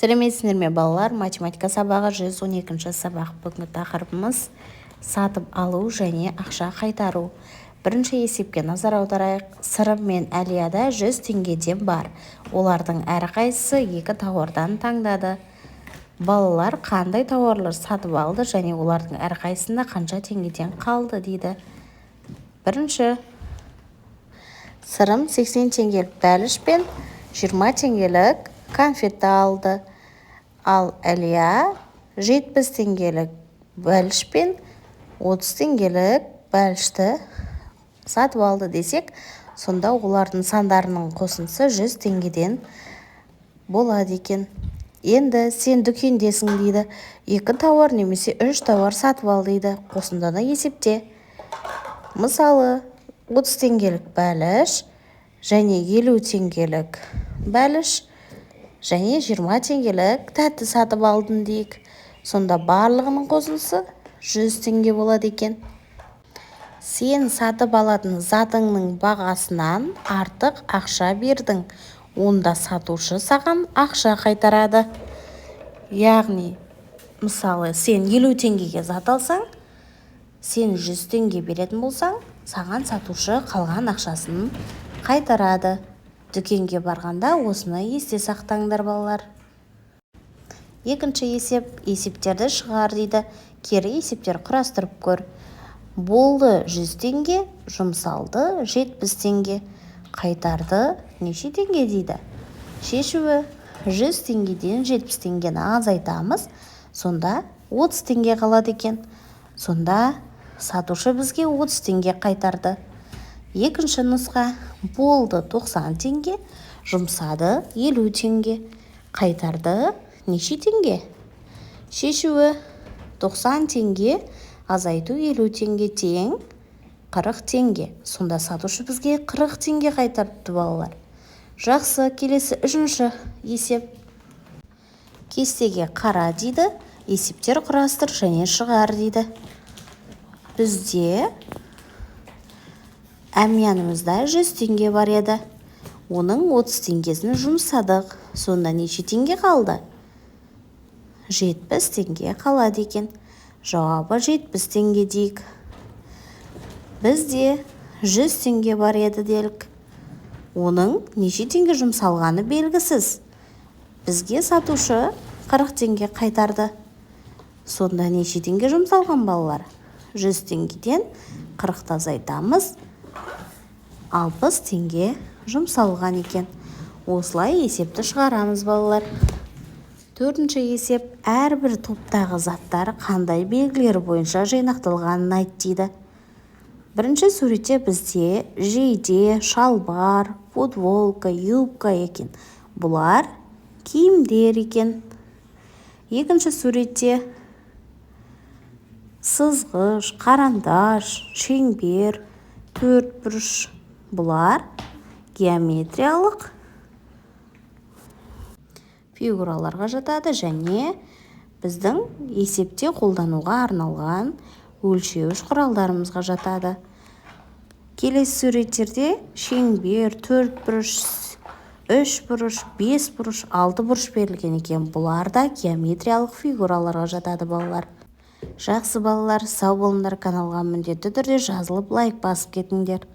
Сәлеметсіздер ме балалар? Математика сабағы 112 сабақ. Бүгінгі тақырыбымыз сатып алу және ақша қайтару. Бірінші есепке назар аударайық. Сырым мен Әлияда 100 теңгеден бар. Олардың әрқайсысы 2 тауардан таңдады. Балалар қандай тауарлар сатып алды және олардың әрқайсысында қанша теңгеден қалды дейді. Бірінші, Сырым 80 теңгелік бәліш пен 20 теңгелік конфетті алды. Ал Әлия 70 теңгелік бәліш пен 30 теңгелік бәлішті сатып алды десек, сонда олардың сандарының қосындысы 100 теңгеден болады екен. Енді сен дүкендесің дейді. 2 тауар немесе 3 тауар сатып ал дейді. Қосындыны есепте. Мысалы, 30 теңгелік бәліш және 50 теңгелік бәліш және 20 теңгелік тәтті сатып алдым дейік. Сонда барлығының қосындысы 100 теңге болады екен. Сен сатып алатын затыңның бағасынан артық ақша бердің. Онда сатушы саған ақша қайтарады. Яғни, мысалы, сен 50 теңгеге зат алсаң, сен 100 теңге беретін болсаң, саған сатушы қалған ақшасын қайтарады. Дүкенге барғанда осыны есте сақтаңдар балалар. Екінші есеп, есептерді шығар дейді. Кері есептер құрастырып көр. Болды 100 теңге, жұмсалды 70 теңге. Қайтарды неше теңге дейді. Шешуі, 100 теңгеден 70 теңгені азайтамыз, сонда 30 теңге қалады екен. Сонда сатушы бізге 30 теңге қайтарды. Екінші нұсқа, болды 90 теңге, жұмсады 50 теңге. Қайтарды неше теңге? Шешуі, 90 теңге азайту 50 теңге тең 40 теңге. Сонда сатушы бізге 40 теңге қайтарды балалар. Жақсы, келесі үшінші есеп. Кестеге қара дейді, есептер құрастыр және шығар дейді. Бізде әмиянымызда 100 теңге бар еді. Оның 30 теңгесін жұмсадық. Сонда неше теңге қалды? 70 теңге қалады екен. Жауабы 70 теңге дейік. Бізде 100 теңге бар еді делік. Оның неше теңге жұмсалғаны белгісіз. Бізге сатушы 40 теңге қайтарды. Сонда неше теңге жұмсалған балалар? 100 теңгеден 40-ты азайтамыз. 60 теңге жұмсалған екен. Осылай есепті шығарамыз балалар. Төртінші есеп, әрбір топтағы заттар қандай белгілері бойынша жинақталғанын айт дейді. Бірінші суретте бізде жейде, шалбар, футболка, юбка екен. Бұлар киімдер екен. Екінші суретте сызғыш, қарандаш, шеңбер, төртбұрыш. Бұлар геометриялық фигураларға жатады және біздің есепте қолдануға арналған өлшеуіш құралдарымызға жатады. Келесі суреттерде шеңбер, төртбұрыш, үшбұрыш, бесбұрыш, алтыбұрыш берілген екен. Бұлар да геометриялық фигураларға жатады балалар. Жақсы балалар, сау болыңдар, каналға міндетті түрде жазылып лайк басып кетіңдер.